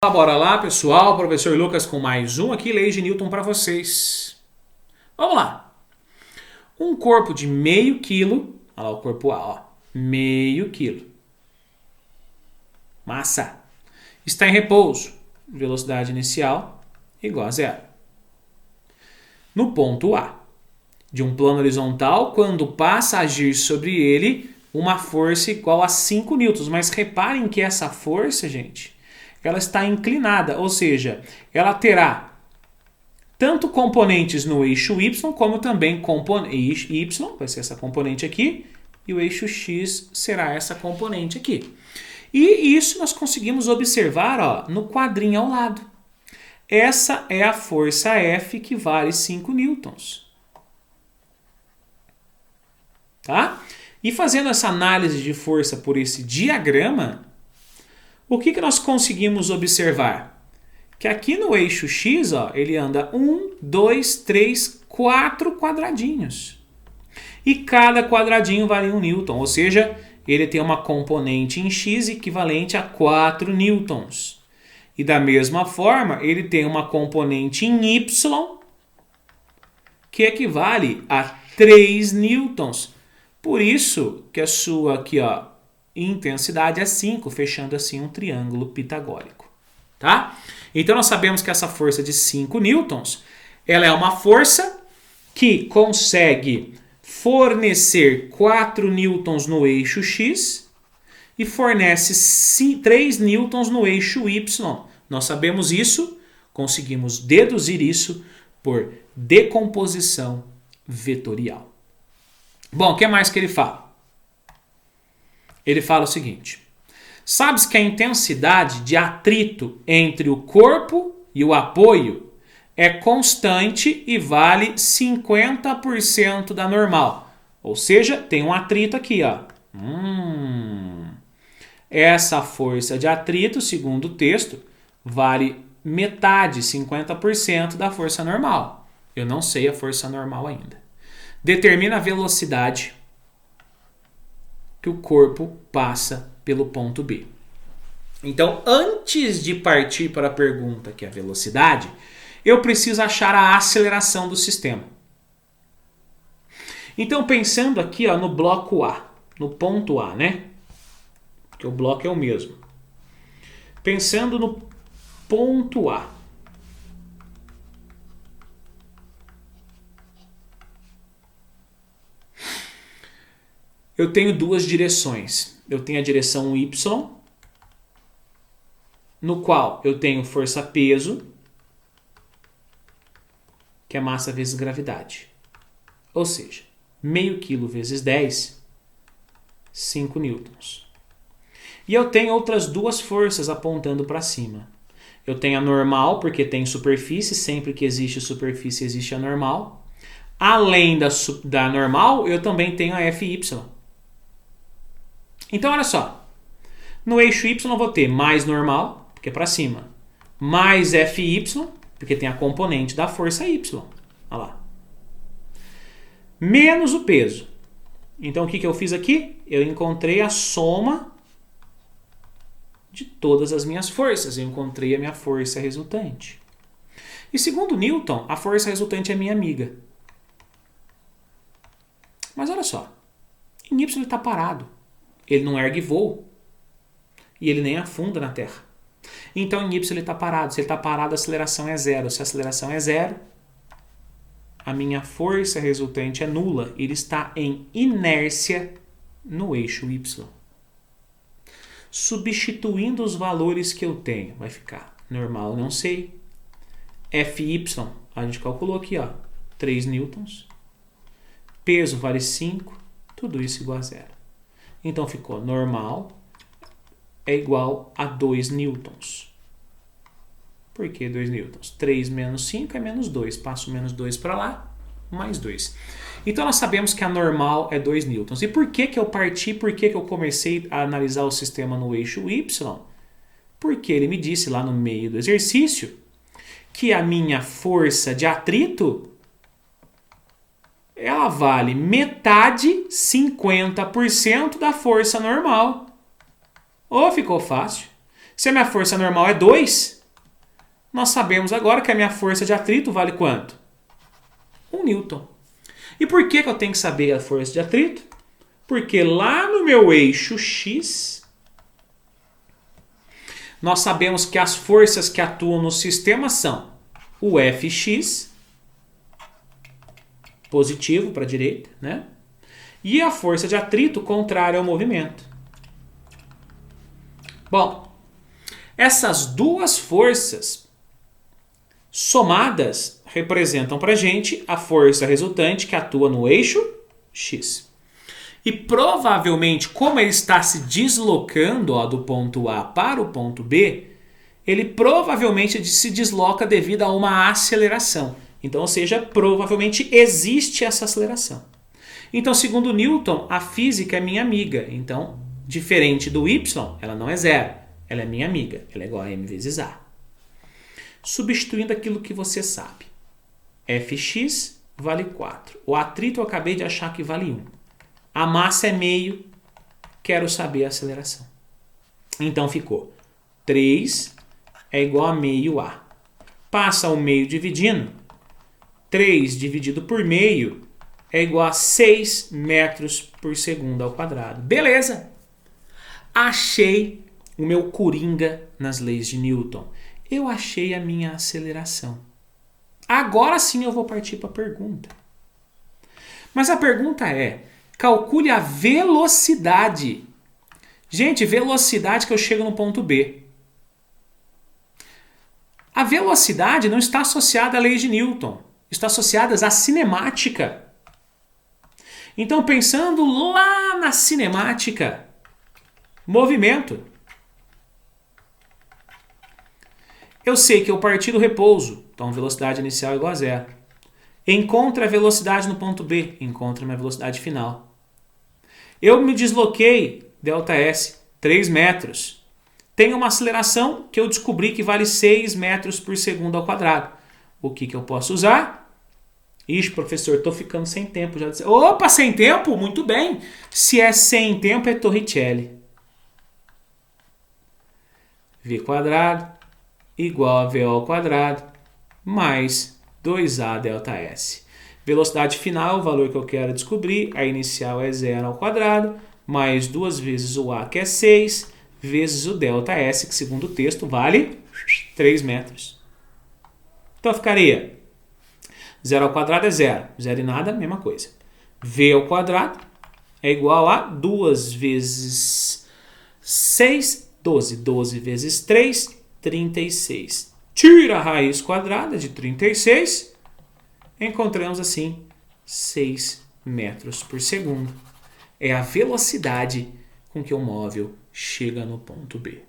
Bora lá, pessoal. Professor Lucas com mais um aqui, Lei de Newton para vocês. Vamos lá. Um corpo de meio quilo, olha lá o corpo A, ó, meio quilo. Massa. Está em repouso. Velocidade inicial igual a zero. No ponto A, de um plano horizontal, quando passa a agir sobre ele, uma força igual a 5 newtons. Mas reparem que essa força, gente, ela está inclinada, ou seja, ela terá tanto componentes no eixo Y, como também eixo Y, vai ser essa componente aqui, e o eixo X será essa componente aqui. E isso nós conseguimos observar, ó, no quadrinho ao lado. Essa é a força F, que vale 5 newtons. Tá? E fazendo essa análise de força por esse diagrama, o que nós conseguimos observar? Que aqui no eixo X, ó, ele anda 1, 2, 3, 4 quadradinhos. E cada quadradinho vale 1 newton, ou seja, ele tem uma componente em X equivalente a 4 newtons. E da mesma forma, ele tem uma componente em Y que equivale a 3 newtons. Por isso que a sua aqui, ó, intensidade é 5, fechando assim um triângulo pitagórico. Tá? Então nós sabemos que essa força de 5 newtons, ela é uma força que consegue fornecer 4 newtons no eixo X e fornece 3 newtons no eixo Y. Nós sabemos isso, conseguimos deduzir isso por decomposição vetorial. Bom, o que mais que ele fala? Ele fala o seguinte: sabes que a intensidade de atrito entre o corpo e o apoio é constante e vale 50% da normal. Ou seja, tem um atrito aqui, ó. Essa força de atrito, segundo o texto, vale metade, 50% da força normal. Eu não sei a força normal ainda. Determina a velocidade que o corpo passa pelo ponto B. Então, antes de partir para a pergunta, que é a velocidade, eu preciso achar a aceleração do sistema. Então, pensando aqui, ó, no bloco A, no ponto A, né? Porque o bloco é o mesmo. Pensando no ponto A. Eu tenho duas direções. Eu tenho a direção Y, no qual eu tenho força-peso, que é massa vezes gravidade. Ou seja, meio quilo vezes 10, 5 newtons. E eu tenho outras duas forças apontando para cima. Eu tenho a normal, porque tem superfície, sempre que existe superfície existe a normal. Além da normal, eu também tenho a Fy. Então, olha só. No eixo Y eu vou ter mais normal, porque é para cima, mais Fy, porque tem a componente da força Y. Olha lá. Menos o peso. Então, o que eu fiz aqui? Eu encontrei a soma de todas as minhas forças. Eu encontrei a minha força resultante. E segundo Newton, a força resultante é minha amiga. Mas olha só. Em Y ele está parado. Ele não ergue voo. E ele nem afunda na Terra. Então em Y ele está parado. Se ele está parado, a aceleração é zero. Se a aceleração é zero, a minha força resultante é nula. Ele está em inércia no eixo Y. Substituindo os valores que eu tenho, vai ficar normal, não sei. Fy, a gente calculou aqui, ó, 3 newtons. Peso vale 5, tudo isso igual a zero. Então ficou normal é igual a 2 newtons. Por que 2 newtons? 3 menos 5 é menos 2. Passo menos 2 para lá, mais 2. Então nós sabemos que a normal é 2 newtons. E por que eu parti, por que eu comecei a analisar o sistema no eixo Y? Porque ele me disse lá no meio do exercício que a minha força de atrito, ela vale metade, 50% da força normal. Ou ficou fácil. Se a minha força normal é 2, nós sabemos agora que a minha força de atrito vale quanto? 1 Newton. E por que eu tenho que saber a força de atrito? Porque lá no meu eixo X, nós sabemos que as forças que atuam no sistema são o Fx, positivo para a direita, né? E a força de atrito contrária ao movimento. Bom, essas duas forças somadas representam para a gente a força resultante que atua no eixo X. E provavelmente, como ele está se deslocando do ponto A para o ponto B, ele provavelmente se desloca devido a uma aceleração. Então, ou seja, provavelmente existe essa aceleração. Então, segundo Newton, a física é minha amiga. Então, diferente do Y, ela não é zero. Ela é minha amiga. Ela é igual a m vezes A. Substituindo aquilo que você sabe. Fx vale 4. O atrito eu acabei de achar que vale 1. A massa é meio. Quero saber a aceleração. Então ficou 3 é igual a meio A. Passa o meio dividindo. 3 dividido por meio é igual a 6 metros por segundo ao quadrado. Beleza! Achei o meu coringa nas leis de Newton. Eu achei a minha aceleração. Agora sim eu vou partir para a pergunta. Mas a pergunta é, calcule a velocidade. Gente, velocidade que eu chego no ponto B. A velocidade não está associada à lei de Newton. Está associada à cinemática. Então, pensando lá na cinemática, movimento. Eu sei que eu parti do repouso, então velocidade inicial é igual a zero. Encontre a velocidade no ponto B, encontre a minha velocidade final. Eu me desloquei, ΔS, 3 metros. Tenho uma aceleração que eu descobri que vale 6 metros por segundo ao quadrado. O que eu posso usar? Ixi, professor, estou ficando sem tempo. Já disse. Opa, sem tempo? Muito bem. Se é sem tempo, é Torricelli. V quadrado igual a VO ao quadrado mais 2A ΔS. Velocidade final, o valor que eu quero descobrir, a inicial é 0 ao quadrado, mais 2 vezes o A, que é 6, vezes o ΔS, que segundo o texto vale 3 metros. Então ficaria 0 ao quadrado é 0, 0 e nada, mesma coisa. V ao quadrado é igual a 2 vezes 6, 12. 12 vezes 3, 36. Tira a raiz quadrada de 36, encontramos assim 6 metros por segundo. É a velocidade com que o móvel chega no ponto B.